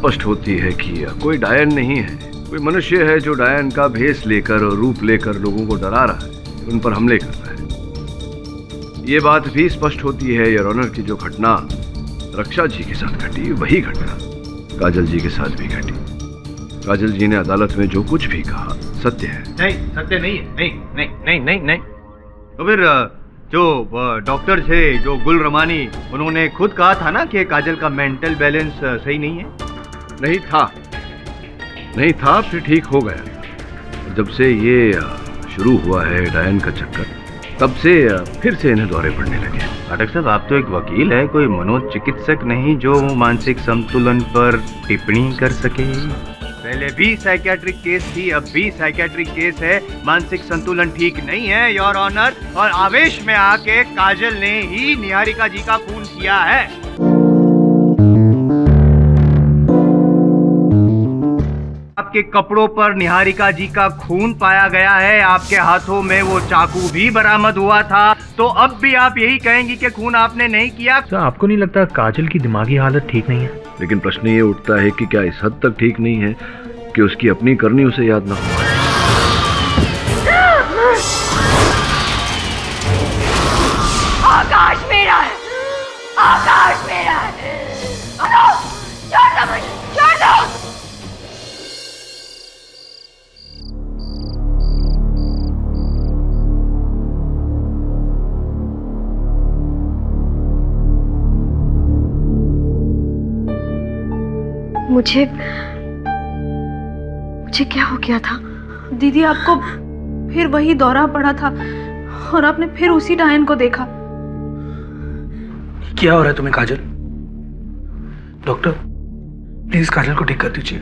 स्पष्ट होती है कि कोई डायन नहीं है, कोई मनुष्य है जो डायन का भेष लेकर और रूप लेकर लोगों को डरा रहा है, उन पर हमले कर रहा है। ये बात भी स्पष्ट होती है योर ऑनर की जो घटना रक्षा जी के साथ घटी, वही घटना काजल जी के साथ भी घटी। काजल जी ने अदालत में जो कुछ भी कहा सत्य है। नहीं, सत्य नहीं है। नहीं नहीं नहीं नहीं नहीं। तो फिर जो डॉक्टर थे, जो गुल रमानी, उन्होंने खुद कहा था ना कि काजल का मेंटल बैलेंस सही नहीं है। नहीं था, फिर ठीक हो गया। जब से ये शुरू हुआ है डायन का चक्कर, तब से फिर से इन्हें दौरे पड़ने लगे। पाठक साहब, आप तो एक वकील है, कोई मनोचिकित्सक नहीं जो मानसिक संतुलन पर टिप्पणी कर सके। पहले भी साइकियाट्रिक केस थी, अब भी साइकियाट्रिक केस है। मानसिक संतुलन ठीक नहीं है योर ऑनर, और आवेश में आके काजल ने ही निहारिका जी का खून किया है। आपके कपड़ों पर निहारिका जी का खून पाया गया है, आपके हाथों में वो चाकू भी बरामद हुआ था, तो अब भी आप यही कहेंगी कि खून आपने नहीं किया। सर, आपको नहीं लगता काजल की दिमागी हालत ठीक नहीं है? लेकिन प्रश्न ये उठता है कि क्या इस हद तक ठीक नहीं है कि उसकी अपनी करनी उसे याद ना हो। आकाश मेरा है, आकाश मेरा है। छोड़ दो मुझे, छोड़ दो। मुझे क्या हो गया था? दीदी, आपको फिर वही दौरा पड़ा था और आपने फिर उसी डायन को देखा। क्या हो रहा है तुम्हें काजल? डॉक्टर, प्लीज काजल को ठीक कर दीजिए।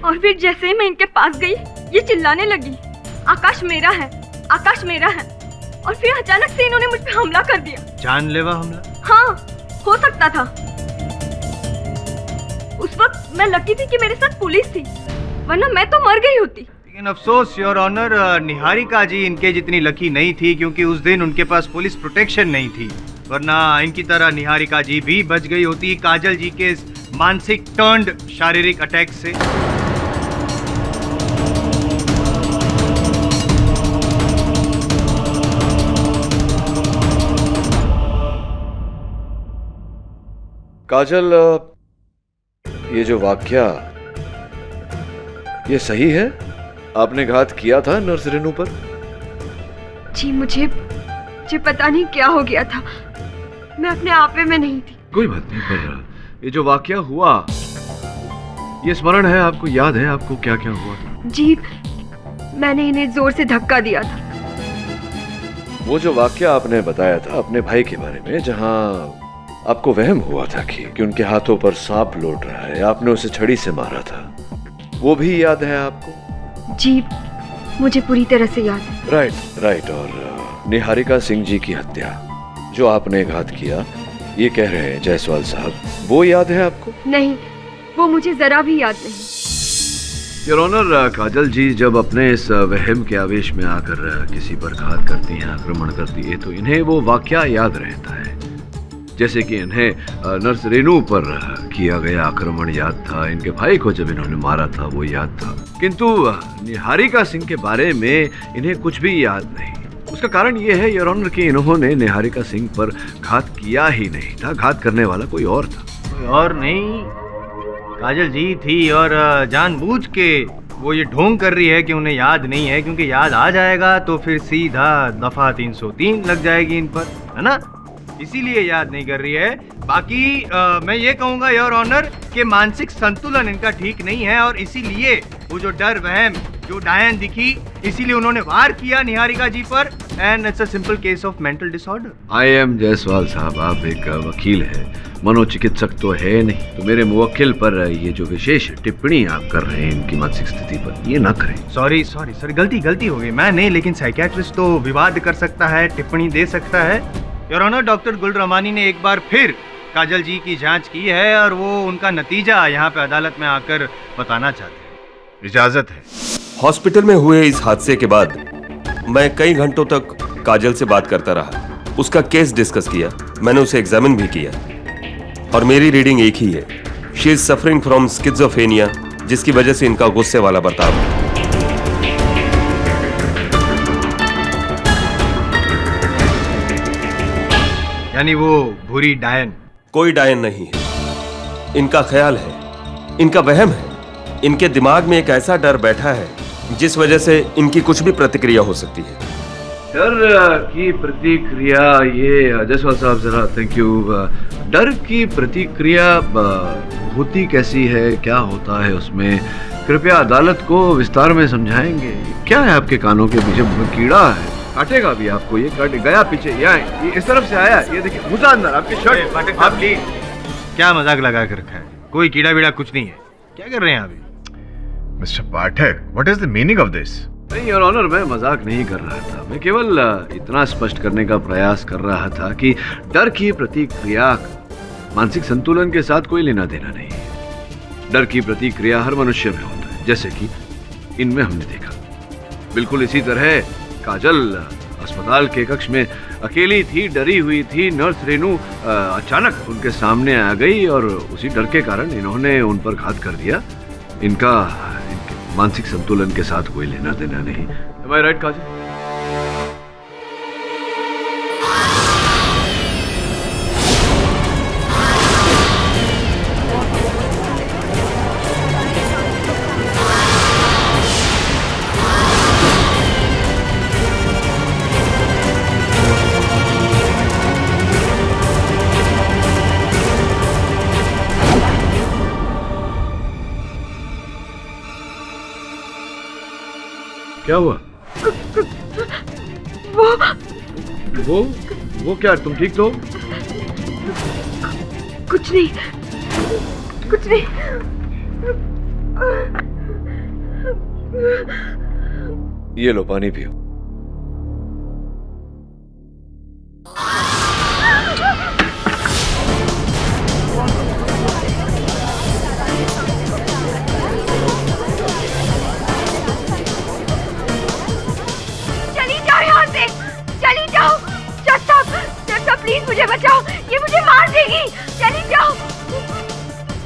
और फिर जैसे ही मैं इनके पास गई, ये चिल्लाने लगी, आकाश मेरा है, आकाश मेरा है। और फिर अचानक से इन्होंने मुझ पे हमला कर दिया। जानलेवा हमला? हाँ, हो सकता था। उस वक्त मैं लकी थी कि मेरे साथ पुलिस थी, वरना मैं तो मर गई होती। लेकिन अफसोस योर ऑनर, निहारिका जी इनके जितनी लकी नहीं थी, क्योंकि उस दिन उनके पास पुलिस प्रोटेक्शन नहीं थी, वरना इनकी तरह निहारिका जी भी बच गई होती काजल जी के मानसिक टर्न्ड शारीरिक अटैक से। काजल, ये जो वाक्या, ये सही है? आपने घात किया था नर्स रेनू पर? जी, मुझे पता नहीं क्या हो गया था, मैं अपने आप में नहीं थी। कोई बात नहीं, पर ये जो वाक्या हुआ, ये स्मरण है आपको? याद है आपको क्या क्या हुआ था? जी, मैंने इन्हें जोर से धक्का दिया था। वो जो वाक्या आपने बताया था अपने भाई के बारे में, जहां आपको वहम हुआ था कि उनके हाथों पर सांप लौट रहा है, आपने उसे छड़ी से मारा था, वो भी याद है आपको? जी, मुझे पूरी तरह से याद है। राइट। और निहारिका सिंह जी की हत्या जो आपने घात किया, ये कह रहे हैं जायसवाल साहब, वो याद है आपको? नहीं, वो मुझे जरा भी याद नहीं। योर ऑनर, काजल जी जब अपने इस वहम के आवेश में आकर किसी पर घात करती हैं, आक्रमण करती है, तो इन्हें वो वाकया याद रहता है। जैसे कि इन्हें नर्स रेनू पर किया गया आक्रमण याद था, इनके भाई को जब इन्होंने मारा था वो याद था, किंतु निहारिका सिंह के बारे में इन्हें कुछ भी याद नहीं। उसका कारण ये है योर ऑनर कि इन्होंने निहारिका सिंह पर घात किया ही नहीं था, घात करने वाला कोई और था। कोई और नहीं, काजल जी थी, और जानबूझ के वो ये ढोंग कर रही है कि उन्हें याद नहीं है, क्योंकि याद आ जाएगा तो फिर सीधा दफा 303 लग जाएगी इन पर, है ना? इसीलिए याद नहीं कर रही है। बाकी मैं ये कहूँगा योर ऑनर कि मानसिक संतुलन इनका ठीक नहीं है, और इसीलिए वो जो डर वहम, जो डायन दिखी, इसीलिए उन्होंने वार किया निहारिका जी पर, and it's a simple case of mental disorder. I am Jaiswal साहब, आप एक वकील है, मनोचिकित्सक तो है नहीं, तो मेरे मुवक्किल पर ये जो विशेष टिप्पणी आप कर रहे हैं इनकी मानसिक स्थिति पर, ये ना करें। सॉरी, गलती हो गई। मैं नहीं, लेकिन साइकियाट्रिस्ट तो विवाद कर सकता है, टिप्पणी दे सकता है। योर ऑनर, डॉक्टर गुल रमानी ने एक बार फिर काजल जी की जांच की है, और वो उनका नतीजा यहाँ पे अदालत में आकर बताना चाहते हैं। इजाजत है। हॉस्पिटल में हुए इस हादसे के बाद मैं कई घंटों तक काजल से बात करता रहा, उसका केस डिस्कस किया, मैंने उसे एग्जामिन भी किया। और मेरी रीडिंग एक ही है। She is suffering from schizophrenia, जिसकी वजह से इनका गुस्से वाला बर्ताव है। यानी वो भूरी डायन? कोई डायन नहीं है, इनका ख्याल है, इनका वहम है। इनके दिमाग में एक ऐसा डर बैठा है जिस वजह से इनकी कुछ भी प्रतिक्रिया हो सकती है। डर की प्रतिक्रिया, ये जसवाल साहब जरा थैंक यू। डर की प्रतिक्रिया होती कैसी है, क्या होता है उसमें? कृपया अदालत को विस्तार में समझाएंगे। क्या है आपके कानों के पीछे? कीड़ा है, काटेगा भी आपको। ये काट गया पीछे, ये इस तरफ से आया, ये देखिए घुसा अंदर आपकी शर्ट। पाठक साहब प्लीज, क्या मजाक लगा कर रखा है? कोई कीड़ा वीड़ा कुछ नहीं है। क्या कर रहे हैं अभी? Mister Pathak, what is the meaning of this? नहीं योर ऑनर, मैं मजाक नहीं कर रहा था। मैं केवल इतना स्पष्ट करने का प्रयास कर रहा था कि डर की प्रतिक्रिया मानसिक संतुलन के साथ कोई लेना देना नहीं है। डर की प्रतिक्रिया हर मनुष्य में होता है, जैसे कि इनमें हमने देखा। बिल्कुल इसी तरह काजल अस्पताल के कक्ष में अकेली थी, डरी हुई थी। नर्स रेनू अचानक उनके सामने आ गई और उसी डर के कारण इन्होंने उन पर घात कर दिया। इनके मानसिक संतुलन के साथ कोई लेना देना नहीं। Am I right, काजल? क्या हुआ? वो क्या? तुम ठीक तो? कुछ नहीं, कुछ नहीं। ये लो पानी पियो। प्लीज मुझे बचाओ, ये मुझे मार देगी। चली जाओ,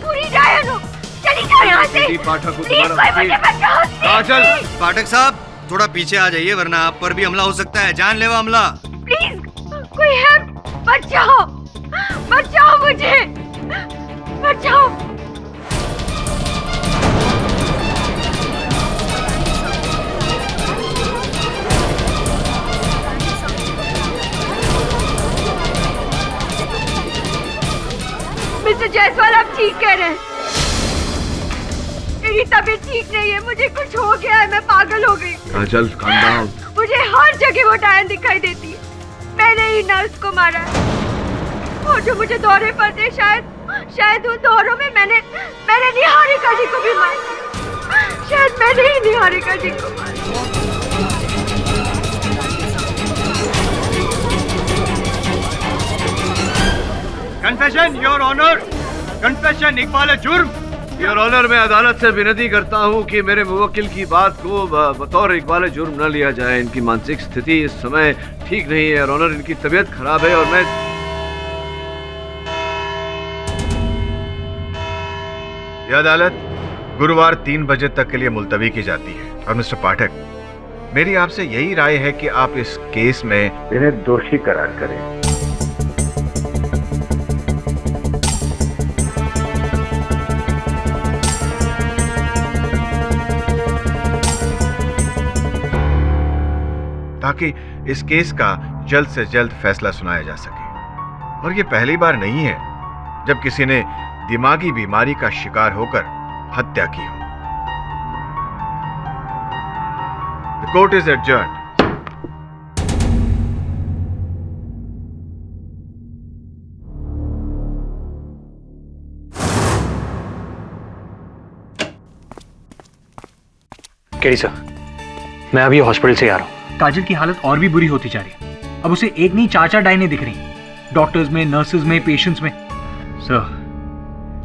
पूरी डायन हो। चली जाओ यहाँ से। पाठक, प्लीज कोई मुझे बचाओ। काजल, पाठक साहब थोड़ा पीछे आ जाइए, वरना आप पर भी हमला हो सकता है, जानलेवा हमला। प्लीज कोई है, बचाओ, बचाओ मुझे, बचाओ। मिस्टर जायसवाल, आप ठीक कह रहे हैं। मेरी तबीयत ठीक नहीं है, मुझे कुछ हो गया है, मैं पागल हो गई। काजल calm down। मुझे हर जगह वो डायन दिखाई देती है। मैंने ही नर्स को मारा है, और जो मुझे दौरे पर थे, शायद उन दौरों में मैंने निहारिका जी को भी मारा। शायद मैंने ही निहारिका जी को मारा। कन्फेशन योर ऑनर, कन्फेशन इकबाल जुर्म। योर ऑनर, मैं अदालत से विनती करता हूं कि मेरे मुवक्किल की बात को बतौर इकबाल जुर्म न लिया जाए। इनकी मानसिक स्थिति इस समय ठीक नहीं है योर ऑनर, इनकी तबीयत खराब है और मैं यह अदालत गुरुवार 3 बजे तक के लिए मुलतवी की जाती है। और मिस्टर पाठक, मेरी आपसे यही राय है कि आप इस केस में इन्हें दोषी करार करें। ताकि इस केस का जल्द से जल्द फैसला सुनाया जा सके। और ये पहली बार नहीं है जब किसी ने दिमागी बीमारी का शिकार होकर हत्या की हो। The court is adjourned. KD sir, मैं अभी हॉस्पिटल से आ रहा हूँ। काजल की हालत और भी बुरी होती जा रही है। अब उसे एक नहीं 4-4 डायनें दिख रही, डॉक्टर्स में, नर्सेज में, पेशेंट्स में। सर,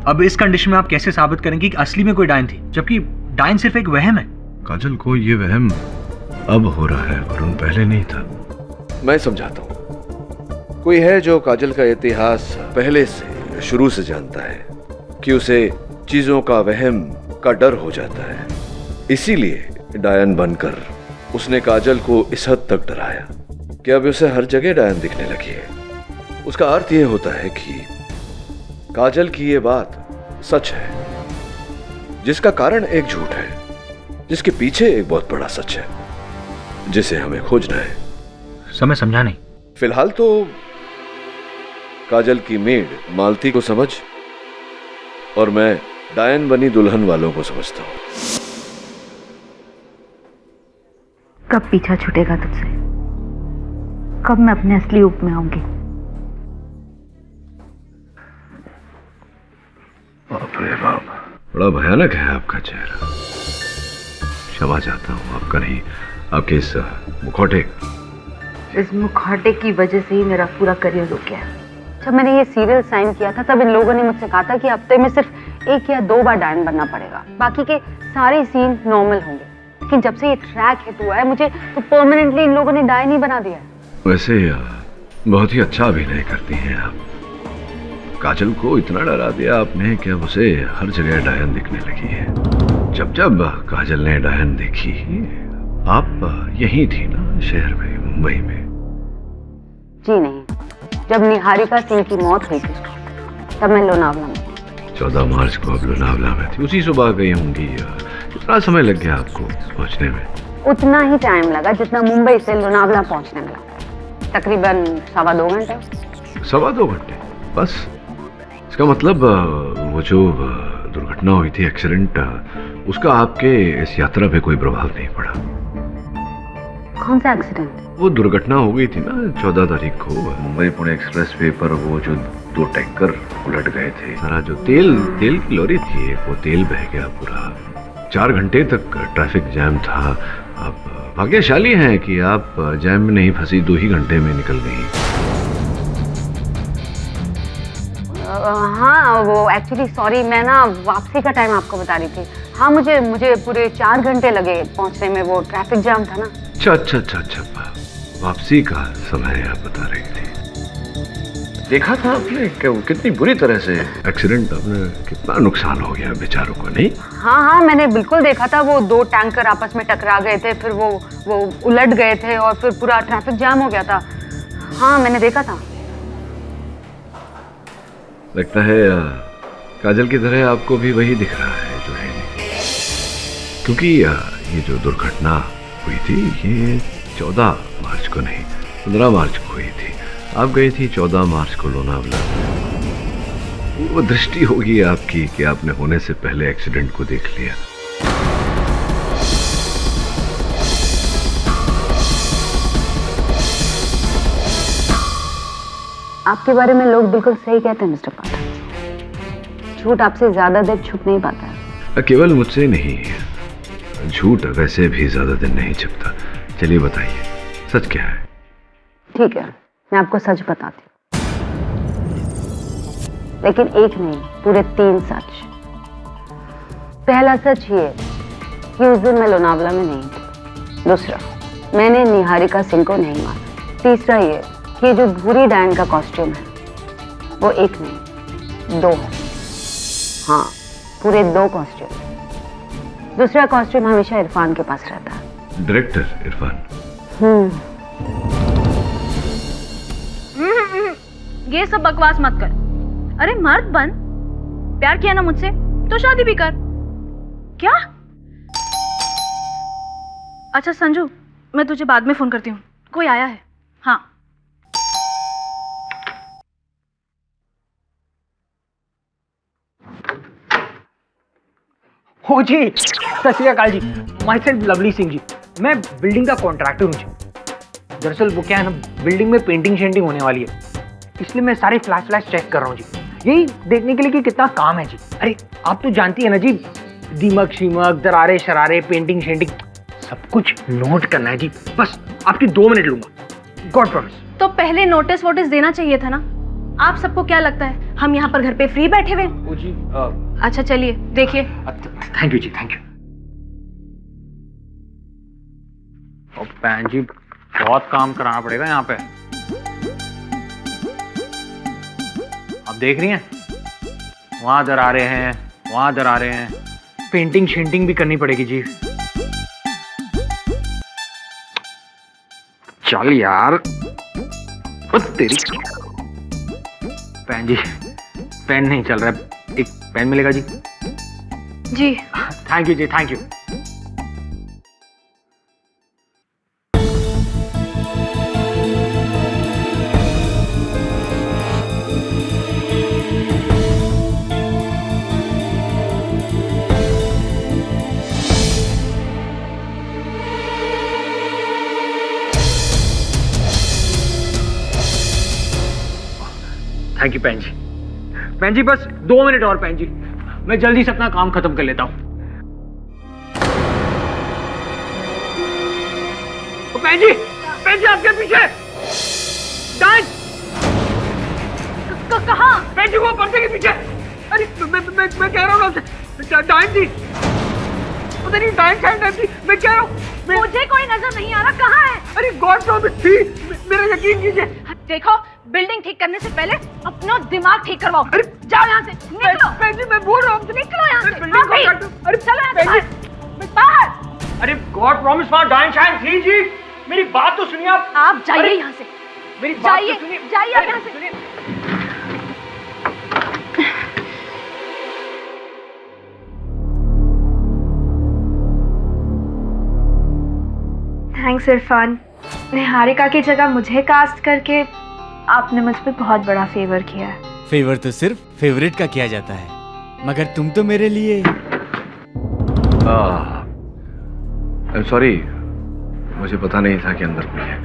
अब इस कंडीशन में आप कैसे साबित करेंगे कि असली में कोई डायन थी, जबकि डायन सिर्फ एक वहम है? काजल को ये वहम अब हो रहा है, वरुण पहले नहीं था। मैं समझाता हूँ। कोई है जो काजल का इतिहास पहले से शुरू से जानता है कि उसे चीजों का वहम का डर हो जाता है। इसीलिए डायन बनकर उसने काजल को इस हद तक डराया कि अब उसे हर जगह डायन दिखने लगी है। उसका अर्थ यह होता है कि काजल की ये बात सच है, जिसका कारण एक झूठ है, जिसके पीछे एक बहुत बड़ा सच है, जिसे हमें खोजना है। समय समझा नहीं। फिलहाल तो काजल की मेड मालती को समझ, और मैं डायन बनी दुल्हन वालों को समझता हूं। कब पीछा छूटेगा तुझसे? कब मैं अपने असली रूप में आऊंगी? बाप रे बाप, बड़ा भयानक है आपका चेहरा। क्षमा चाहता हूं, आपका नहीं, आपके इस मुखौटे। इस मुखौटे की वजह से ही मेरा पूरा करियर रुक गया। जब मैंने ये सीरियल साइन किया था तब इन लोगों ने मुझसे कहा था कि हफ्ते में सिर्फ 1 या 2 बार डायन बनना पड़ेगा, बाकी के सारे सीन नॉर्मल होंगे। लेकिन जब से ये ट्रैक हिट हुआ है मुझे तो परमानेंटली इन लोगों ने डायन ही बना दिया है। वैसे बहुत ही अच्छा अभिनय करती हैं आप। काजल को इतना डरा दिया आपने कि अब उसे हर जगह डायन दिखने लगी है। जब जब काजल ने डायन देखी, आप यहीं थी ना, शहर में, मुंबई में? जी नहीं, जब निहारिका सिंह की मौत हुई थी तब मैं लोनावला में। 14 मार्च को आप लोनावला में थी, उसी सुबह गई होंगी। कितना समय लग गया आपको पहुंचने में? उतना ही टाइम लगा जितना मुंबई से लोनावला पहुंचने में लगा, तकरीबन 2.25 घंटे। 2.25 घंटे बस? इसका मतलब वो जो दुर्घटना हुई थी, एक्सीडेंट, उसका आपके इस यात्रा पे कोई प्रभाव नहीं पड़ा? कौन सा एक्सीडेंट? वो दुर्घटना हो गई थी ना 14 तारीख को, मुंबई पुणे एक्सप्रेस वे पर। वो जो 2 टैंकर उलट गए थे, सारा जो तेल की लॉरी थी, वो तेल बह गया पूरा। 4 घंटे तक ट्रैफिक जैम था। आप भाग्यशाली हैं कि आप जैम में नहीं फंसी, 2 ही घंटे में निकल गई। हाँ, वो एक्चुअली सॉरी, मैं ना वापसी का टाइम आपको बता रही थी। हाँ, मुझे पूरे 4 घंटे लगे पहुंचने में, वो ट्रैफिक जाम था ना। अच्छा, वापसी का समय आप बता रही थी। देखा था आपने कि वो कितनी बुरी तरह से एक्सीडेंट, आपने कितना नुकसान हो गया बेचारों को, नहीं? हाँ, मैंने बिल्कुल देखा था। वो 2 टैंकर आपस में टकरा गए थे, फिर वो उलट गए थे और फिर पूरा ट्रैफिक जाम हो गया था। हाँ, मैंने देखा था। लगता है काजल की तरह आपको भी वही दिख रहा है जो है, क्योंकि ये जो दुर्घटना हुई थी ये 14 मार्च को नहीं, 15 मार्च को हुई थी। आप गई थी 14 मार्च को लोनावला। वो दृष्टि होगी आपकी कि आपने होने से पहले एक्सीडेंट को देख लिया। आपके बारे में लोग बिल्कुल सही कहते हैं मिस्टर पाठक। झूठ आपसे ज्यादा देर छुप नहीं पाता है। केवल मुझसे नहीं, झूठ वैसे भी ज्यादा दिन नहीं छिपता। चलिए बताइए, सच क्या है? ठीक है, मैं आपको सच बताती हूँ, लेकिन एक नहीं, पूरे 3 सच। पहला सच ये कि उस दिन मैं लोनावला में नहीं थी। दूसरा, मैंने निहारिका सिंह को नहीं मारा। तीसरा ये कि जो भूरी डायन का कॉस्ट्यूम है वो 1 नहीं 2 है। हाँ, पूरे 2 कॉस्ट्यूम। दूसरा कॉस्ट्यूम हमेशा इरफान के पास रहता है। डायरेक्टर इरफान? ये सब बकवास मत कर। अरे मर्द बन, प्यार किया ना मुझसे तो शादी भी कर। क्या? अच्छा संजू, मैं तुझे बाद में फोन करती हूँ, कोई आया है। हाँ। हो जी, सत श्री अकाल जी। My self lovely Singh ji. मैं बिल्डिंग का कॉन्ट्रैक्टर हूँ जी। दरअसल वो क्या है ना, बिल्डिंग में पेंटिंग शेंटिंग होने वाली है, इसलिए मैं सारे फ्लैश चेक कर रहा हूँ जी, यही देखने के लिए कि कितना काम है जी। अरे आप तो जानती है ना जी, दीमक शीमक, दरारे शरारे, पेंटिंग शेंटिंग, सब कुछ नोट करना है जी। बस आपकी 2 मिनट लूंगा, गॉड प्रॉमिस। तो पहले नोटिस वोटिस देना चाहिए था ना। आप सबको क्या लगता है हम यहाँ पर घर पे फ्री बैठे हुए? ओ जी, अच्छा चलिए देखिए। थैंक यू जी, थैंक यू। और बहन जी बहुत काम कराना पड़ेगा यहाँ पे। आप देख रही हैं वहाँ दरारें हैं, वहाँ दरारें हैं। पेंटिंग शेंटिंग भी करनी पड़ेगी जी। चल यार, ओ तेरी पेन जी, पेन नहीं चल रहा है, एक पेन मिलेगा जी? जी। थैंक यू जी, thank you. Thank you pen जी। पेन जी बस 2 मिनट और पेन जी, मैं जल्दी से अपना काम खत्म कर लेता हूँ। पेन जी आपके पीछे डाइन। कहाँ? पेन जी वो पर्दे के पीछे। अरे मैं कह रहा हूँ आपसे, डाइन जी पता नहीं, डाइन जी मैं कह रहा हूँ। मुझे कोई नजर नहीं आ रहा, कहाँ है? अरे गॉड प्रॉमिस थी, मेरा यकीन कीजिए। देखो, बिल्डिंग ठीक करने से पहले अपना दिमाग ठीक करवाओ। अरे जाओ यहाँ से, निकलो। पेन जी मैं बोल रहा हूँ, निकलो यहाँ से। बिल्डिंग को काटो। अरे चलो यहाँ से बाहर। अरे गॉड प्रॉमिस वहाँ डाइन शाइन थी जी, मेरी बात तो सुनिए आप। आप जाइए यहाँ से, मेरी बात तो सुनिए। जाइए आप यहाँ से। थैंक्स इरफान, निहारिका की जगह मुझे कास्ट करके आपने मुझ पे बहुत बड़ा फेवर किया है। फेवर तो सिर्फ फेवरेट का किया जाता है, मगर तुम तो मेरे लिए। सॉरी, मुझे पता नहीं था कि अंदर कोई है।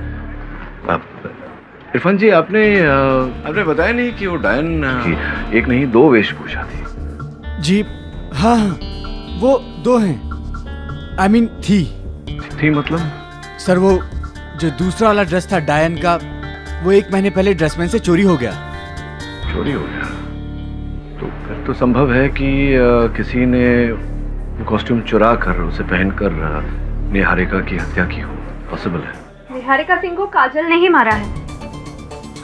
इरफान जी, आपने बताया नहीं कि वो डायन की एक नहीं 2 वेशभूषा थी। जी हाँ, वो 2 हैं। आई मीन थी मतलब? सर वो जो दूसरा वाला ड्रेस था डायन का, वो 1 महीने पहले ड्रेसमैन से चोरी हो गया। चोरी हो गया? तो फिर तो संभव है कि किसी ने कॉस्ट्यूम चुरा कर उसे पहनकर निहारिका की हत्या की हो। पॉसिबल है। निहारिका सिंह को काजल ने ही मारा है,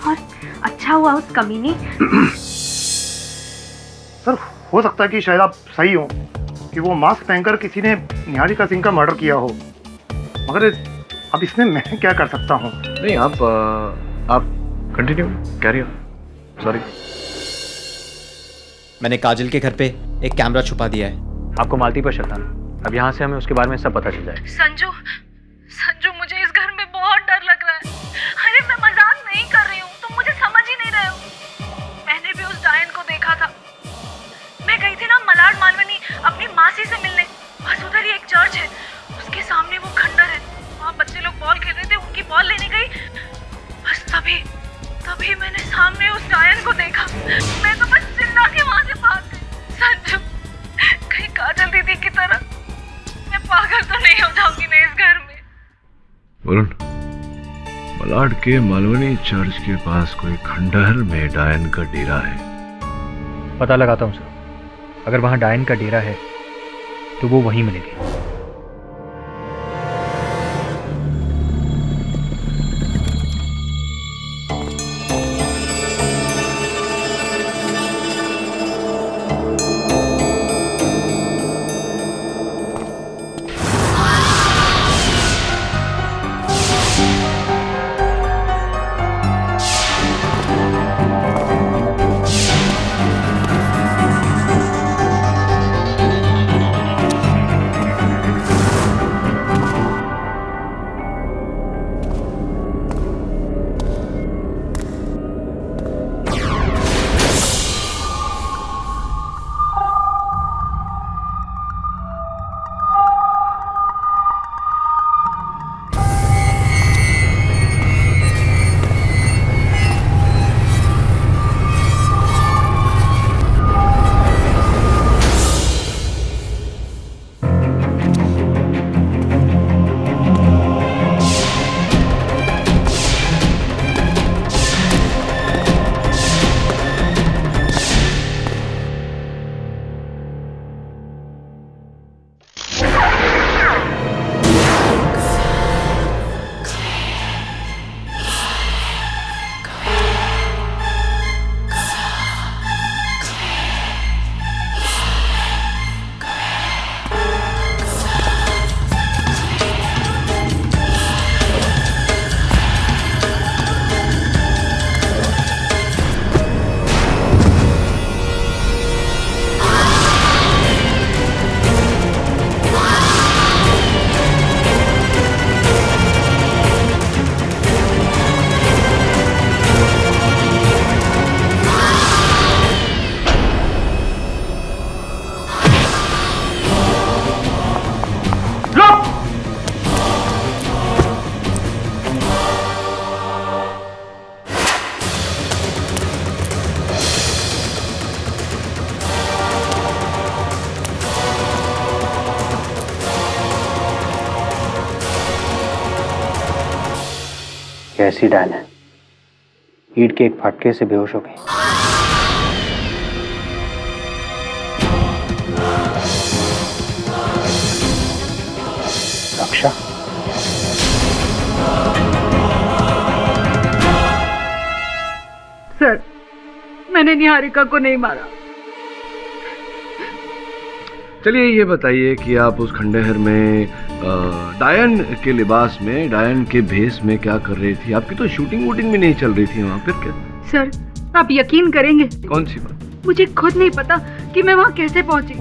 और अच्छा हुआ उस कमीनी। सर हो सकता है कि शायद आप सही हो कि वो मास्क पहनकर किसी ने निहारिका सिंह का मर्डर किया हो, मगर अब इसमें मैं क्या कर सकता हूँ? नहीं, आप कंटिन्यू, कैरी ऑन। सॉरी। मैंने काजल के घर पे एक कैमरा छुपा दिया है। आपको मालती पर शक था, अब यहाँ से हमें उसके बारे में सब पता चल जाए। संजू मुझे इस घर में बहुत डर लग रहा है। अरे मैं मजाक नहीं कर रही हूँ, तुम मुझे समझ ही नहीं रहे हो। मैंने भी उस डायन को देखा था। मैं गई थी ना मलाड मालवनी अपनी मासी से मिलने, बस उधर ही एक चर्च है, उसके सामने वो खंडर है, वहाँ बच्चे लोग बॉल खेल रहे थे, उनकी बॉल लेने गई, बस तभी मैंने सामने उस डायन को देखा। मैं तो बस चिल्ला के वहाँ से भाग गई। संजू, कहीं काजल दीदी की तरह मैं पागल तो नहीं हो जाऊंगी ना इस घर में? वरुण, मलाड के मालवनी चर्च के पास कोई खंडहर में डायन का डेरा है। पता लगाता हूँ सर, अगर वहाँ डायन का डेरा है तो वो वहीं मिलेगी। कैसी डायन है, ईंट के एक फटके से बेहोश हो गई। रक्षा, सर, मैंने निहारिका को नहीं मारा। चलिए ये बताइए कि आप उस खंडहर में डायन के लिबास में, डायन के भेष में क्या कर रही थी? आपकी तो शूटिंग वूटिंग भी नहीं चल रही थी वहाँ, फिर क्या? सर, आप यकीन करेंगे, कौन सी बात? मुझे खुद नहीं पता कि मैं वहाँ कैसे पहुंची।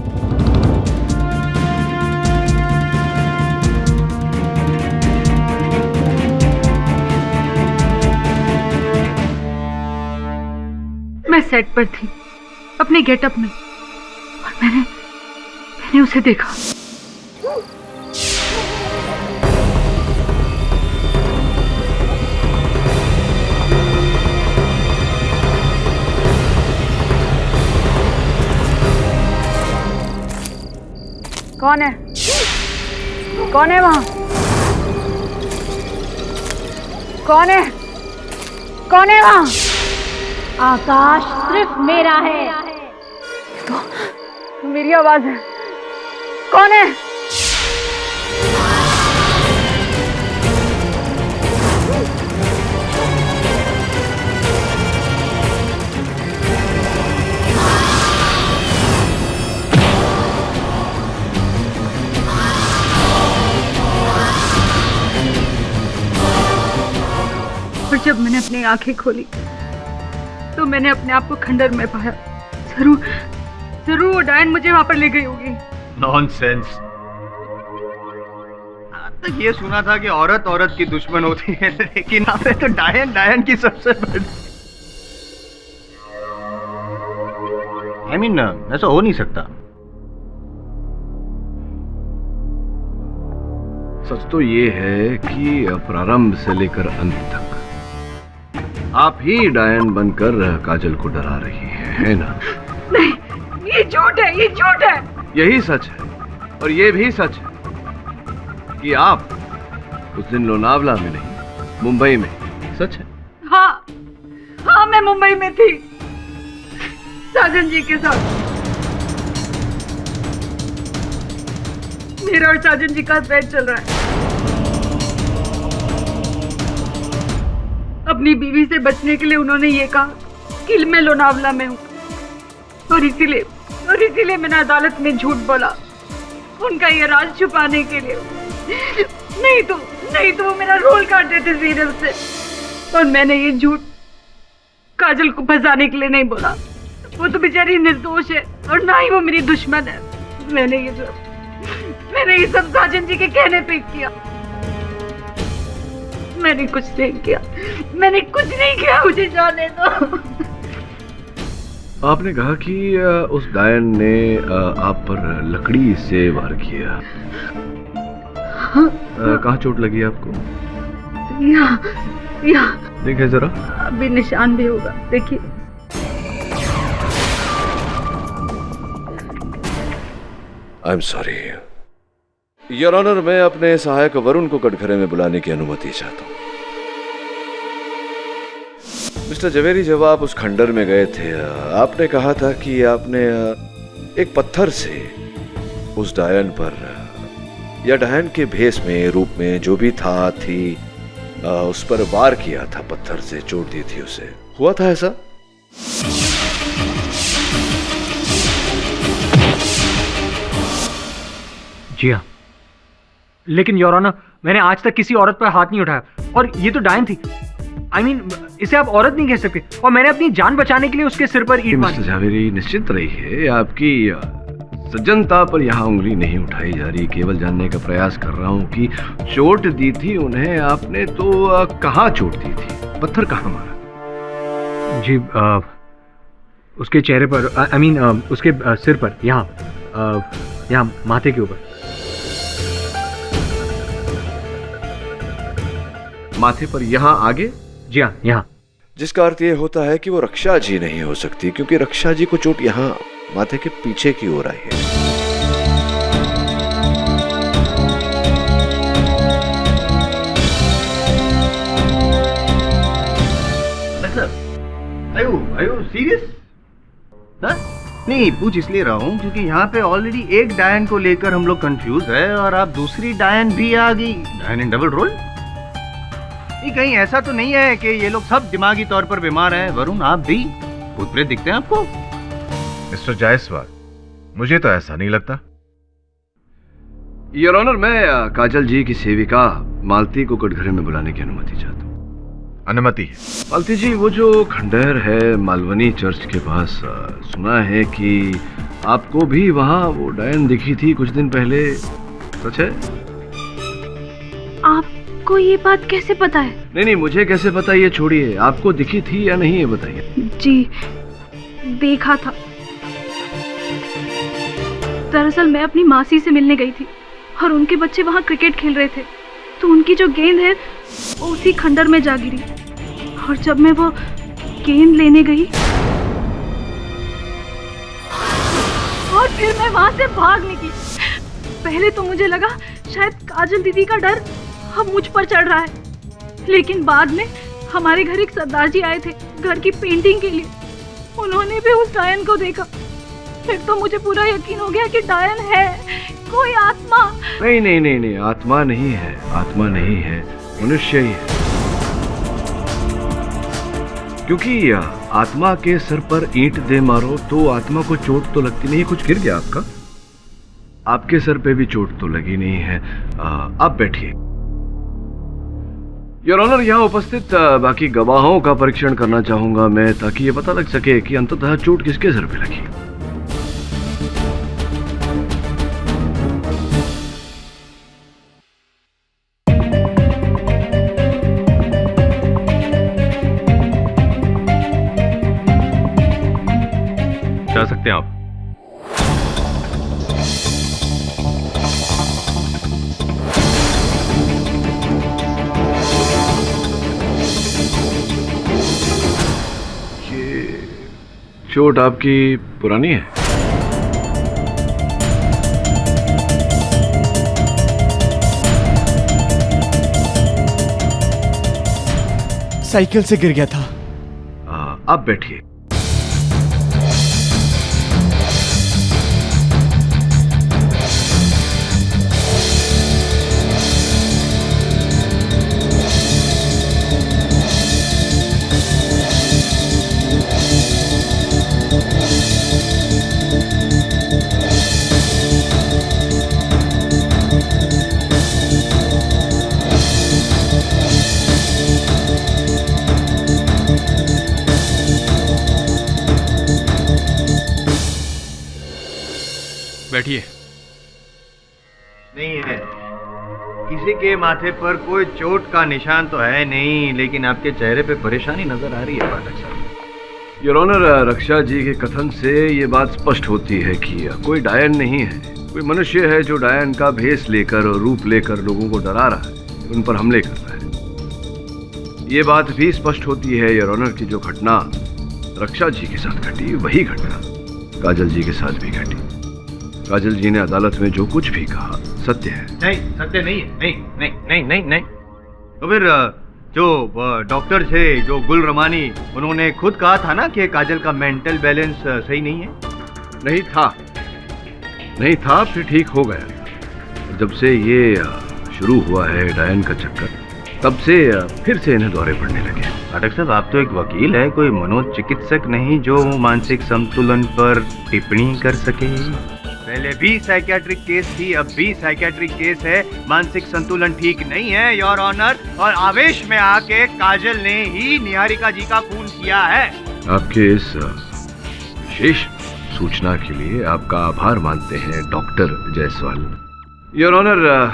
मैं सेट पर थी अपने गेटअप में और मैंने उसे देखा। कौन है? कौन है वहां? कौन है? कौन है वहां? आकाश सिर्फ मेरा है। तो मेरी आवाज है। कौन है? और जब मैंने अपनी आंखें खोली तो मैंने अपने आप को खंडर में पाया। जरूर वो डायन मुझे वहां पर ले गई होगी। नॉनसेंस। आज तक ये सुना था कि औरत औरत की दुश्मन होती है, लेकिन यहाँ पे तो डायन डायन की सबसे बड़ी। I mean, ऐसा हो नहीं सकता। सच तो ये है कि प्रारंभ से लेकर अंत तक आप ही डायन बनकर काजल को डरा रही है ना? नहीं, ये झूठ है, ये झूठ है। यही सच है और ये भी सच है कि आप उस दिन लोनावला में नहीं, मुंबई में। सच है? हाँ, मैं मुंबई में थी साजन जी के साथ। मेरा और साजन जी का अफेयर चल रहा है। अपनी बीवी से बचने के लिए उन्होंने ये कहा कि मैं लोनावला में हूँ और इसीलिए मैंने अदालत में झूठ बोला, उनका ये राज छुपाने के लिए। नहीं तो वो मेरा रोल काट देते सीरियल से। और मैंने ये झूठ काजल को फंसाने के लिए नहीं बोला। वो तो बेचारी निर्दोष है और ना ही वो मेरी दुश्मन है। मैंने ये सब साजन जी के कहने पे किया। मैंने कुछ नहीं किया, मुझे जाने दो। आपने कहा कि उस डायन ने आप पर लकड़ी से वार किया। कहाँ चोट लगी आपको? यहाँ। देखिए जरा। अभी निशान भी होगा, देखिए। I am sorry your honour, मैं अपने सहायक वरुण को कटघरे में बुलाने की अनुमति चाहता हूँ। मिस्टर जवेरी, जब आप उस खंडर में गए थे, आपने कहा था कि आपने एक पत्थर से उस डायन पर या डायन के भेष में, रूप में, जो भी थी, उस पर वार किया था, पत्थर से चोट दी थी उसे। हुआ था ऐसा? जी हाँ, लेकिन योर ऑनर, मैंने आज तक किसी औरत पर हाथ नहीं उठाया और ये तो डायन थी। I mean, इसे आप औरत नहीं कह सकते। और मैंने अपनी जान बचाने के लिए उसके सिर पर ईंट मारी। मिस्टर जावेरी, निश्चिंत रहिए, आपकी सज्जनता पर यहाँ उंगली नहीं उठाई जा रही। केवल जानने का प्रयास कर रहा हूँ कि चोट दी थी उन्हें आपने तो कहाँ चोट दी थी? पत्थर कहाँ मारा? जी, उसके चेहरे पर, I mean, उसके सिर पर, यहाँ माथे के ऊपर। माथे पर यहाँ आगे? जी हाँ, यहाँ। जिसका अर्थ ये होता है कि वो रक्षा जी नहीं हो सकती, क्योंकि रक्षा जी को चोट यहाँ माथे के पीछे की ओर आई है। Are you serious? नहीं, पूछ इसलिए रहा हूँ क्योंकि यहाँ पे ऑलरेडी एक डायन को लेकर हम लोग कंफ्यूज है और आप दूसरी डायन भी आ गई। डायन इन डबल रोल? नहीं, कहीं ऐसा तो नहीं है कि ये लोग सब दिमागी तौर पर बीमार हैं? वरुण, आप भी भूत प्रेत दिखते हैं आपको? मिस्टर जायसवाल, मुझे तो ऐसा नहीं लगता। योर ऑनर, मैं काजल जी की सेविका मालती को कटघरे में बुलाने की अनुमति चाहता हूँ। अनुमति है। मालती जी, वो जो खंडहर है मालवनी चर्च के पास, सुना है कि आपको भी वहाँ वो डायन दिखी थी कुछ दिन पहले, सच है? आपको ये बात कैसे पता है? नहीं, मुझे कैसे पता ये छोड़िए, आपको दिखी थी या नहीं ये बताइए। जी, देखा था। दरअसल मैं अपनी मासी से मिलने गई थी और उनके बच्चे वहाँ क्रिकेट खेल रहे थे, तो उनकी जो गेंद है वो उसी खंडर में जा गिरी और जब मैं वो गेंद लेने गई और फिर मैं वहाँ से भाग निकली। पहले तो मुझे लगा शायद काजल दीदी का डर अब मुझ पर चढ़ रहा है, लेकिन बाद में हमारे घर एक सरदार जी आए थे घर की पेंटिंग के लिए। उन्होंने भी उस डायन को देखा। फिर तो मुझे पूरा यकीन हो गया कि डायन है, कोई आत्मा। नहीं, आत्मा नहीं है, आत्मा नहीं है, मनुष्य ही है। क्योंकि आत्मा के सर पर ईंट दे मारो तो आत्मा को चोट तो लगती नहीं। कुछ गिर गया आपका? आपके सर पे भी चोट तो लगी नहीं है। आप बैठिए। योर ऑनर, यहाँ उपस्थित बाकी गवाहों का परीक्षण करना चाहूंगा मैं, ताकि ये पता लग सके कि अंततः चोट किसके सर पे लगी। जा सकते हैं आप। ये चोट आपकी पुरानी है? साइकिल से गिर गया था। आप बैठिए। बैठिए। नहीं है, किसी के माथे पर कोई चोट का निशान तो है नहीं, लेकिन आपके चेहरे पे परेशानी नजर आ रही है पाठक साहब। योर ऑनर, रक्षा जी के कथन से ये बात स्पष्ट होती है कि कोई डायन नहीं है, कोई मनुष्य है जो डायन का भेष लेकर और रूप लेकर लोगों को डरा रहा है, उन पर हमले कर रहा है। ये बात भी स्पष्ट होती है योर ऑनर की जो घटना रक्षा जी के साथ घटी, वही घटना काजल जी के साथ भी घटी। काजल जी ने अदालत में जो कुछ भी कहा सत्य है। नहीं, सत्य नहीं है। नहीं नहीं नहीं नहीं नहीं। तो फिर जो डॉक्टर थे, जो गुल रमानी, उन्होंने खुद कहा था ना कि काजल का मेंटल बैलेंस सही नहीं है। नहीं था, फिर ठीक हो गया। जब से ये शुरू हुआ है डायन का चक्कर, तब से फिर से इन्हें दौरे पड़ने लगे। पाठक साहब, आप तो एक वकील हैं, कोई मनोचिकित्सक नहीं जो मानसिक संतुलन पर टिप्पणी कर सके। पहले भी साइकियाट्रिक केस थी, अब भी साइकियाट्रिक केस है। मानसिक संतुलन ठीक नहीं है योर ऑनर, और आवेश में आके काजल ने ही निहारिका जी का खून किया है। आपके इस विशेष सूचना के लिए आपका आभार मानते हैं डॉक्टर जायसवाल। योर ऑनर,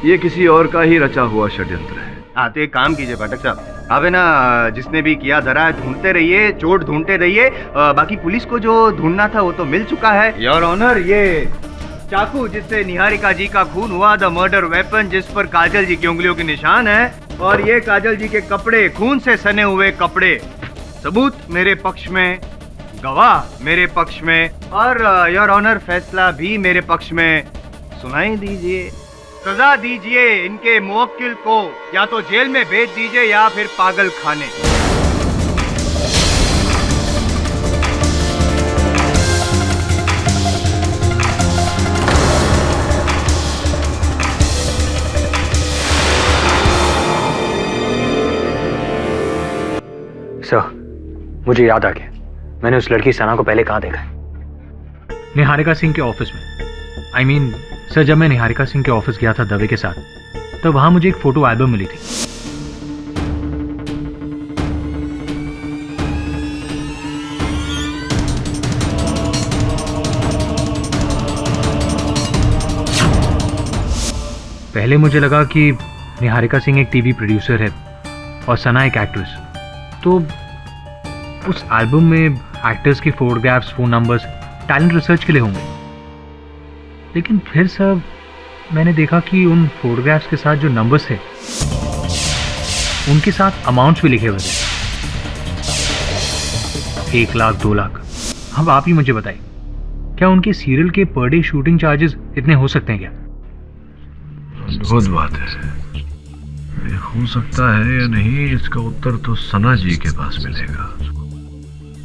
ये किसी और का ही रचा हुआ षड्यंत्र है। हाँ, तो एक काम कीजिए पाठक साहब, आप है ना, जिसने भी किया धरा है ढूंढते रहिए, चोट ढूंढते रहिए। बाकी पुलिस को जो ढूंढना था वो तो मिल चुका है योर ऑनर। ये चाकू जिससे निहारिका जी का खून हुआ, द मर्डर वेपन जिस पर काजल जी की उंगलियों के निशान है, और ये काजल जी के कपड़े, खून से सने हुए कपड़े, सबूत मेरे पक्ष में, गवाह मेरे पक्ष में, और योर ऑनर फैसला भी मेरे पक्ष में। सुनाई दीजिए, सजा दीजिए इनके मुवक्किल को, या तो जेल में भेज दीजिए या फिर पागल खाने। मुझे याद आ गया, मैंने उस लड़की सना को पहले कहाँ देखा है? निहारिका सिंह के ऑफिस में। आई मीन सर, जब मैं निहारिका सिंह के ऑफिस गया था दवे के साथ, तब वहां मुझे एक फोटो एल्बम मिली थी। पहले मुझे लगा कि निहारिका सिंह एक टीवी प्रोड्यूसर है और सना एक एक्ट्रेस, तो उस एल्बम में एक्टर्स के photographs, phone numbers talent research के लिए होंगे। लेकिन फिर सर मैंने देखा कि उन फोटोग्राफ्स के साथ जो नंबर्स थे, उनके साथ अमाउंट्स भी लिखे हुए थे, 1 लाख, 2 लाख। अब आप ही मुझे बताइए, क्या उनके सीरियल के पर डे शूटिंग चार्जेस इतने हो सकते हैं क्या? अद्भुत बात है। ये हो सकता है या नहीं, इसका उत्तर तो सना जी के पास मिलेगा।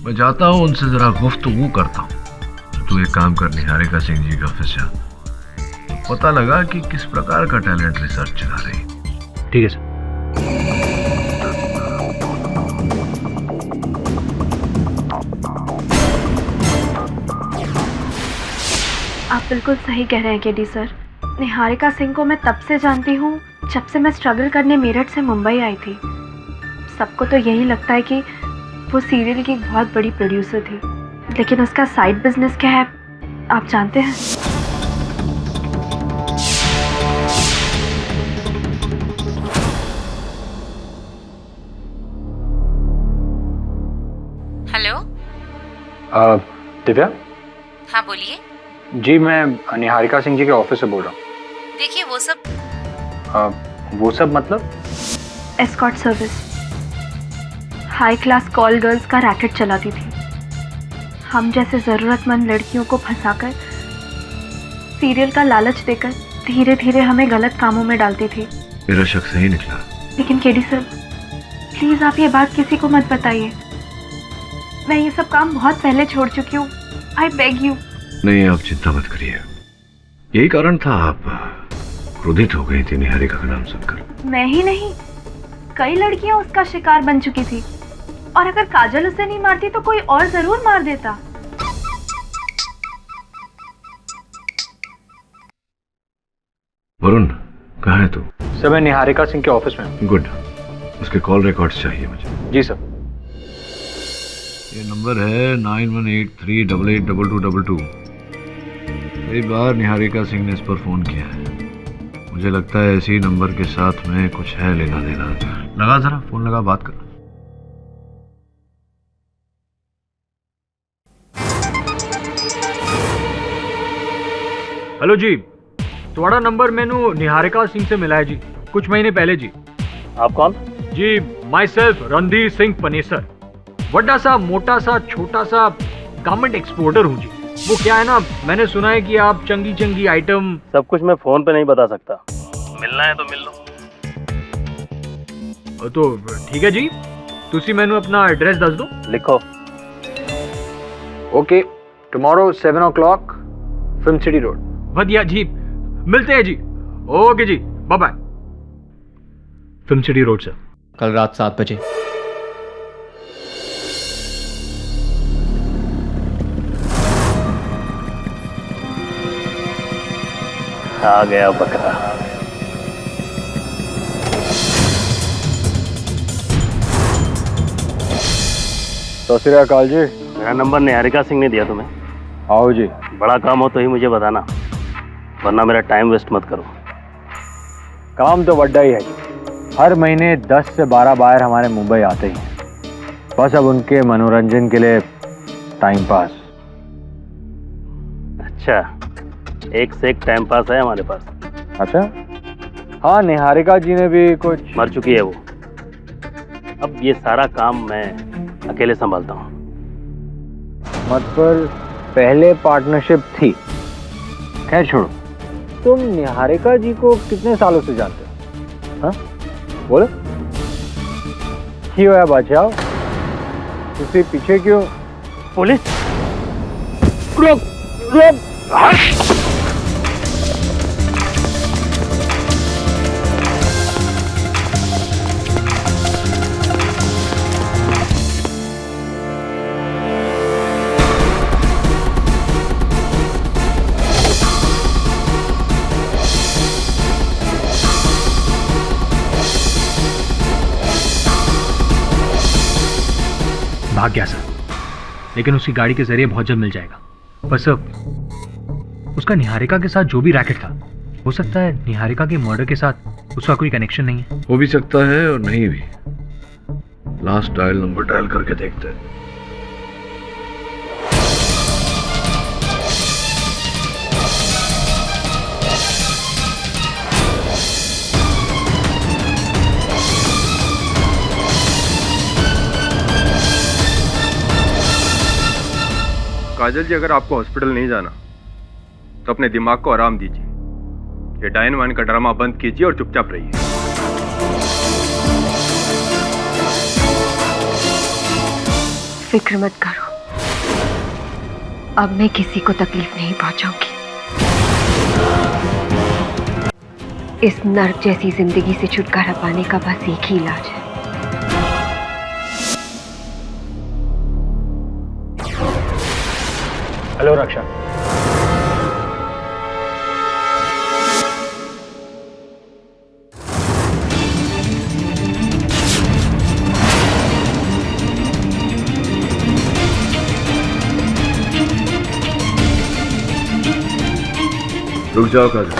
मैं जाता हूँ, उनसे जरा गुफ्तगू करता हूँ। तू एक काम कर, निहारिका सिंह जी के ऑफिस जा, पता लगा कि किस प्रकार का टैलेंट रिसर्च चला रही। ठीक है सर। आप बिल्कुल सही कह रहे हैं केडी सर। निहारिका सिंह को मैं तब से जानती हूँ जब से मैं स्ट्रगल करने मेरठ से मुंबई आई थी। सबको तो यही लगता है कि वो सीरियल की एक बहुत बड़ी प्रोड्यूसर थी, लेकिन उसका साइड बिजनेस क्या है आप जानते हैं? हेलो। दिव्या? हाँ बोलिए। जी मैं निहारिका सिंह जी के ऑफिस से बोल रहा हूँ। देखिए वो सब मतलब? Escort service, high class call girls का रैकेट चलाती थी। हम जैसे ज़रूरतमंद लड़कियों को फंसाकर, सीरियल का लालच देकर धीरे धीरे हमें गलत कामों में डालती थी। मेरा शक सही निकला। लेकिन केडी सर, प्लीज़ आप ये बात किसी को मत बताइए। मैं ये सब काम बहुत पहले छोड़ चुकी हूँ। I beg you. नहीं, आप चिंता मत करिए। यही कारण था आप क्रोधित हो गई थी निहारिका का नाम सुनकर। मैं ही नहीं, कई लड़कियां उसका शिकार बन चुकी थी, और अगर काजल उसे नहीं मारती तो कोई और जरूर मार देता। वरुण, कहाँ है तू? सर मैं निहारिका सिंह के ऑफिस में। गुड। उसके कॉल रिकॉर्ड्स चाहिए मुझे। जी सर। ये नंबर है 9183882222। कई बार निहारिका सिंह ने इस पर फोन किया है। मुझे लगता है इसी नंबर के साथ में कुछ है लेना देना। लगा, जरा फोन लगा, बात कर। हेलो जी, थोड़ा नंबर मैंने निहारिका सिंह से मिला है जी, कुछ महीने पहले जी। आप कौन? जी माई सेल्फ रणधीर सिंह पनेसर। बड़ा सा, मोटा सा, छोटा सा गारमेंट एक्सपोर्टर हूँ जी। वो क्या है ना, मैंने सुना है कि आप चंगी चंगी आइटम। सब कुछ मैं फोन पे नहीं बता सकता, मिलना है तो मिल लो। तो ठीक है जी, तुसी मैंने अपना एड्रेस दस दो। लिखो। Okay, tomorrow 7 o'clock film city road. बढ़िया जी, मिलते हैं जी। ओके जी, bye bye. Film city road sir. कल रात 7 बजे। आ गया बकरा। तो श्री अकाल जी। मेरा नंबर निहारिका सिंह ने दिया तुम्हें? आओ जी। बड़ा काम हो तो ही मुझे बताना, वरना मेरा टाइम वेस्ट मत करो। काम तो बड़ा ही है जी। हर महीने 10 से 12 बार हमारे मुंबई आते ही हैं। बस अब उनके मनोरंजन के लिए टाइम पास। अच्छा, एक से एक टाइम पास है हमारे पास। अच्छा, हाँ, निहारिका जी ने भी कुछ। मर चुकी है वो। अब ये सारा काम मैं अकेले संभालता हूँ। मतलब पहले पार्टनरशिप थी। खैर छोड़ो, तुम निहारिका जी को कितने सालों से जानते हो? हाँ बोलो, क्यों है बचाओ, तुसी पीछे क्यों? पुलिस। रुक रुक। भाग गया सर, लेकिन उसकी गाड़ी के जरिए बहुत जल्द मिल जाएगा। बस अब उसका निहारिका के साथ जो भी रैकेट था, हो सकता है निहारिका के मर्डर के साथ उसका कोई कनेक्शन नहीं है। हो भी सकता है और नहीं भी। लास्ट डायल नंबर डायल करके देखते हैं। काजल जी, अगर आपको हॉस्पिटल नहीं जाना तो अपने दिमाग को आराम दीजिए। ये डायन वाइन का ड्रामा बंद कीजिए और चुपचाप रहिए। फिक्र मत करो, अब मैं किसी को तकलीफ नहीं पहुंचाऊंगी। इस नर्क जैसी जिंदगी से छुटकारा पाने का बस एक ही इलाज है। हेलो रक्षा। रुक जाओ काजल।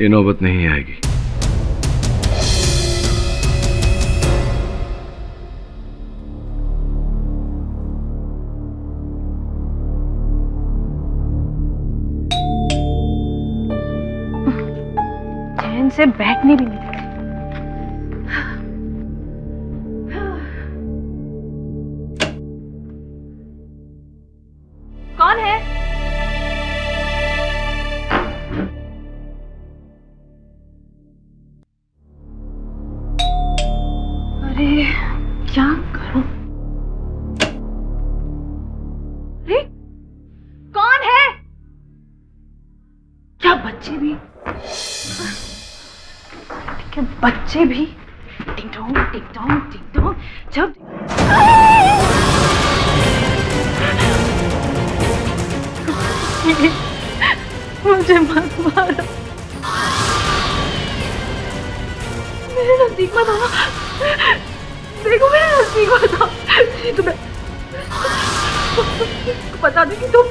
ये नौबत नहीं आएगी। चैन से बैठने भी नहीं देते। कौन है? अरे क्या करूं? अरे कौन है? क्या बच्चे भी? क्या बच्चे भी? टिंग टोंग टिंग टोंग टिंग टोंग। जब मुझे मत मारो, मेरे नजदीक मत आना। देखो मेरे नजदीक मत आओ। तुम्हें बता दे कि तुम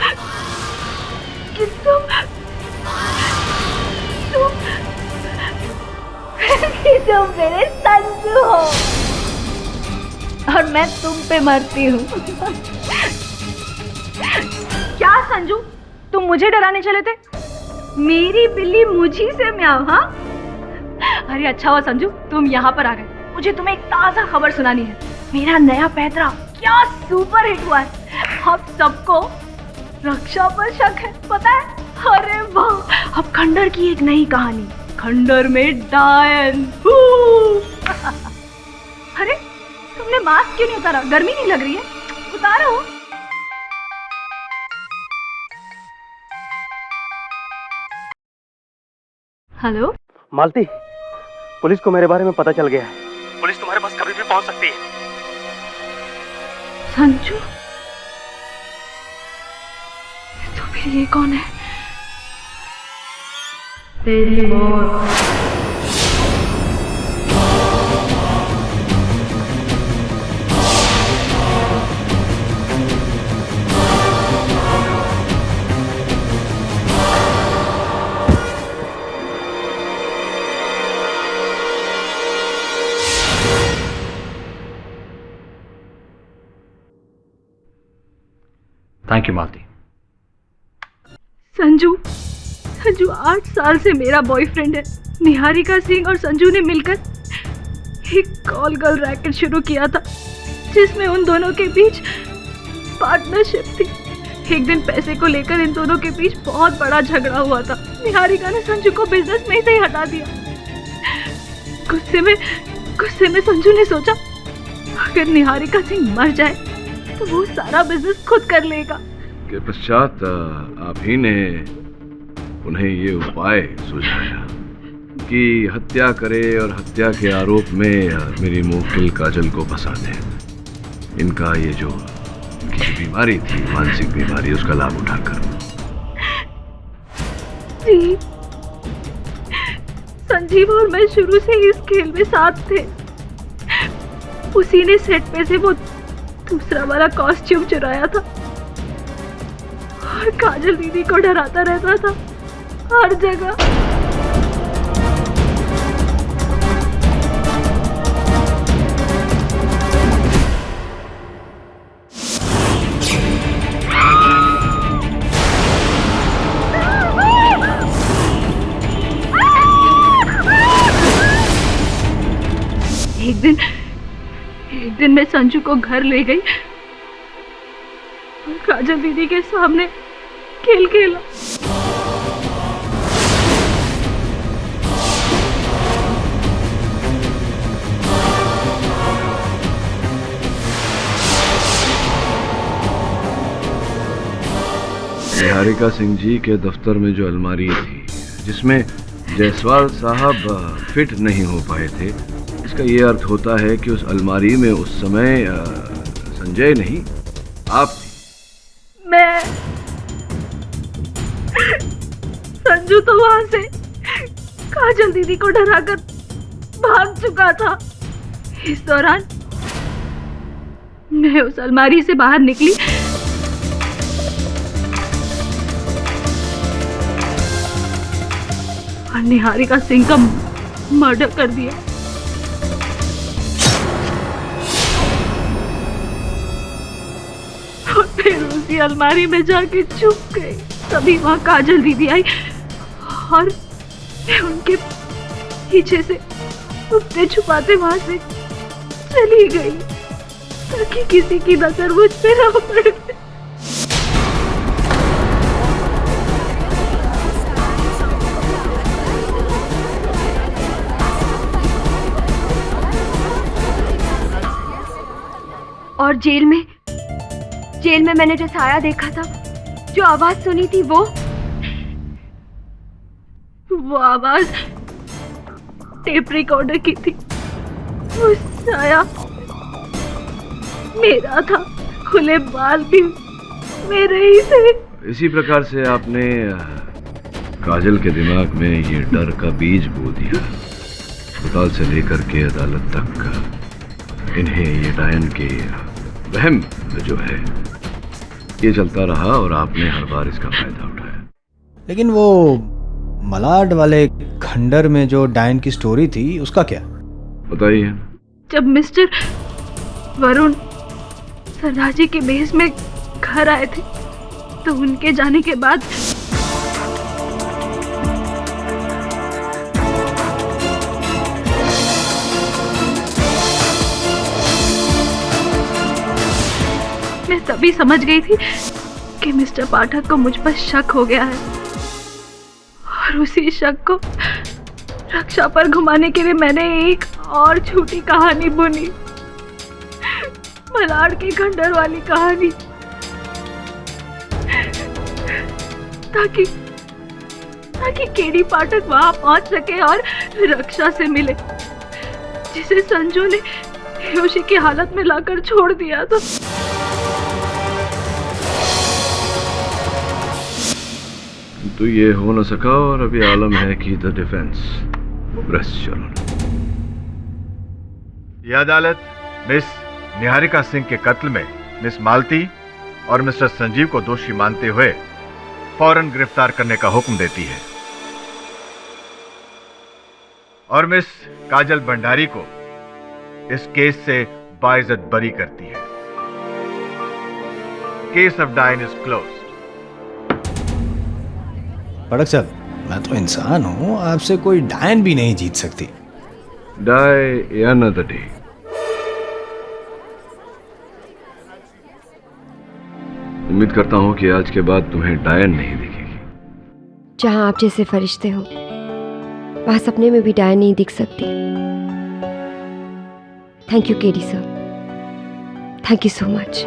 मेरे संजू हो और मैं तुम पे मरती हूँ। क्या संजू, तुम मुझे डराने चले थे? मेरी बिल्ली मुझी से म्याऊं, हाँ? अरे अच्छा हुआ संजू तुम यहाँ पर आ गए। मुझे तुम्हें एक ताजा खबर सुनानी है। मेरा नया पैतरा क्या सुपर हिट हुआ है। अब सबको रक्षा पर शक है, पता है? अरे वाह, अब खंडर की एक नई कहानी, खंडर में डायन। अरे तुमने मास्क क्यों नहीं उतारा? गर्मी नहीं लग रही है? उतारो। हेलो मालती, पुलिस को मेरे बारे में पता चल गया है। पुलिस तुम्हारे पास कभी भी पहुंच सकती है। संजू, तो फिर ये कौन है? तेरी मौत। थैंक यू मालती। संजू, संजू 8 साल से मेरा बॉयफ्रेंड है। निहारिका सिंह और संजू ने मिलकर एक कॉल गर्ल रैकेट शुरू किया था, जिसमें उन दोनों के बीच पार्टनरशिप थी। एक दिन पैसे को लेकर इन दोनों के बीच बहुत बड़ा झगड़ा हुआ था। निहारिका ने संजू को बिजनेस में से ही हटा दिया। गुस्से में संजू ने सोचा अगर निहारिका सिंह मर जाए तो वो सारा बिजनेस खुद कर लेगा। के पश्चात आप ही ने उन्हें ये उपाय सुझाया कि हत्या करे और हत्या के आरोप में मेरी मुवक्किल काजल को फंसा दें। इनका ये जो इनकी बीमारी थी, मानसिक बीमारी, उसका लाभ उठाकर। जी, संजीव और मैं शुरू से ही इस खेल में साथ थे। उसी ने सेट पे से वो दूसरा वाला कॉस्ट्यूम चुराया था और काजल दीदी को डराता रहता था हर जगह। एक दिन मैं संजू को घर ले गई और काजल दीदी के सामने खेल खेला। निहारिका सिंह जी के दफ्तर में जो अलमारी थी जिसमें जायसवाल साहब फिट नहीं हो पाए थे, इसका ये अर्थ होता है कि उस अलमारी में उस समय संजय नहीं, आप थी। मैं संजू तो वहां से काजल दीदी को डराकर भाग चुका था। इस दौरान मैं उस अलमारी से बाहर निकली और निहारिका सिंह का मर्डर कर दिया। और फिर उसी अलमारी में जाके छुप गई। तभी वहां काजल दीदी आई और मैं उनके पीछे से छुपते छुपाते वहां से चली गई ताकि किसी की नजर मुझ पे न पड़े। और जेल में मैंने जो साया देखा था, जो आवाज सुनी थी, वो आवाज टेप रिकॉर्डर की थी। वो साया मेरा था, खुले बाल भी मेरे ही थे। इसी प्रकार से आपने काजल के दिमाग में ये डर का बीज बो दिया। अस्पताल से लेकर के अदालत तक इन्हें ये डायन के वहम जो है ये चलता रहा और आपने हर बार इसका फायदा उठाया। लेकिन वो मलाड वाले खंडर में जो डायन की स्टोरी थी उसका क्या? बताइए। जब मिस्टर वरुण सरदार के बेस में घर आए थे तो उनके जाने के बाद मैं तभी समझ गई थी कि मिस्टर पाठक को मुझ पर शक हो गया है और उसी शक को रक्षा पर घुमाने के लिए मैंने एक और झूठी कहानी बुनी, मलाड के खंडर वाली कहानी, ताकि केडी पाठक वहां पहुंच सके और रक्षा से मिले, जिसे संजू ने बेहोशी की हालत में लाकर छोड़ दिया था। तो ये हो न सका और अभी आलम है कि द डिफेंस प्रेस चलो। यह अदालत मिस निहारिका सिंह के कत्ल में मिस मालती और मिस्टर संजीव को दोषी मानते हुए फौरन गिरफ्तार करने का हुक्म देती है और मिस काजल भंडारी को इस केस से बाइज्जत बरी करती है। केस ऑफ डायन इज क्लोज्ड। पड़क साहब, मैं तो इंसान हूं, आपसे कोई डायन भी नहीं जीत सकती। Die another day. उम्मीद करता हूं कि आज के बाद तुम्हें डायन नहीं दिखेगी। जहां आप जैसे फरिश्ते हो वहां सपने में भी डायन नहीं दिख सकती। Thank you KD sir, thank you so much.